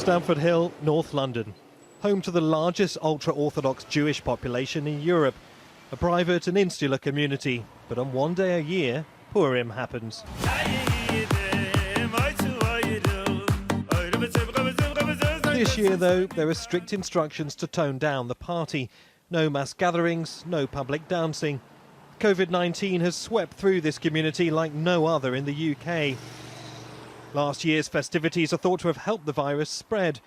Stamford Hill, North London, home to the largest ultra-Orthodox Jewish population in Europe, a private and insular community, but on one day a year, Purim happens. This year, though, there are strict instructions to tone down the party. No mass gatherings, no public dancing. COVID-19 has swept through this community like no other in the UK. Last year's festivities are thought to have helped the virus spread.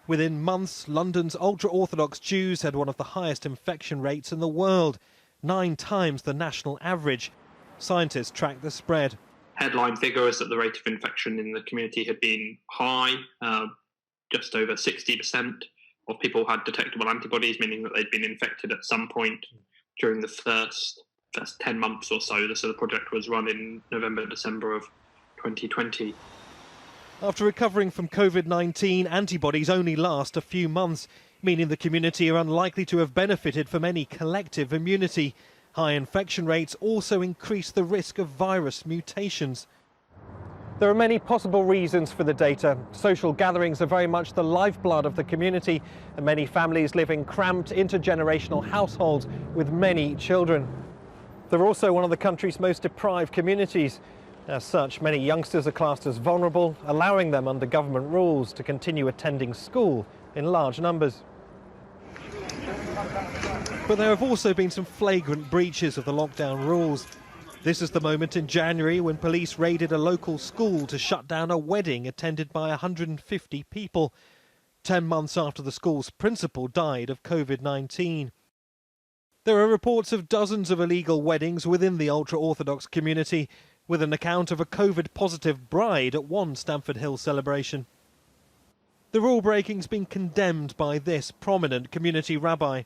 Within months, London's ultra-Orthodox Jews had one of the highest infection rates in the world, 9 times the national average. Scientists track the spread. Headline figure is that the rate of infection in the community had been high. Just over 60% of people had detectable antibodies, meaning that they'd been infected at some point during the first 10 months or so. So the project was run in November, December of 2020. After recovering from COVID-19, antibodies only last a few months, meaning the community are unlikely to have benefited from any collective immunity. High infection rates also increase the risk of virus mutations. There are many possible reasons for the data. Social gatherings are very much the lifeblood of the community, and many families live in cramped intergenerational households with many children. They're also one of the country's most deprived communities. As such, many youngsters are classed as vulnerable, allowing them under government rules to continue attending school in large numbers. But there have also been some flagrant breaches of the lockdown rules. This is the moment in January when police raided a local school to shut down a wedding attended by 150 people, 10 months after the school's principal died of COVID-19. There are reports of dozens of illegal weddings within the ultra-Orthodox community, with an account of a COVID-positive bride at one Stamford Hill celebration. The rule breaking's been condemned by this prominent community rabbi.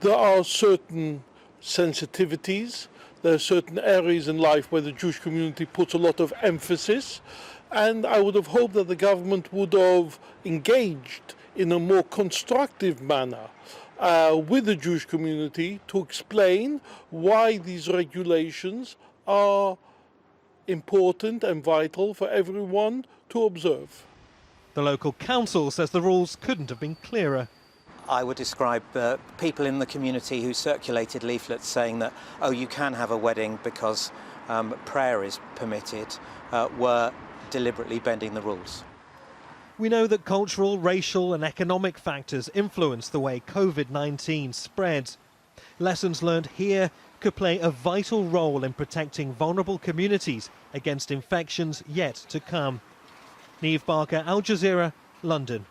There are certain sensitivities. There are certain areas in life where the Jewish community puts a lot of emphasis, and I would have hoped that the government would have engaged in a more constructive manner with the Jewish community to explain why these regulations are important and vital for everyone to observe. The local council says the rules couldn't have been clearer. I would describe people in the community who circulated leaflets saying that, oh, you can have a wedding because prayer is permitted, were deliberately bending the rules. We know that cultural, racial and economic factors influence the way COVID-19 spreads. Lessons learned here could play a vital role in protecting vulnerable communities against infections yet to come. Neave, Al Jazeera, London.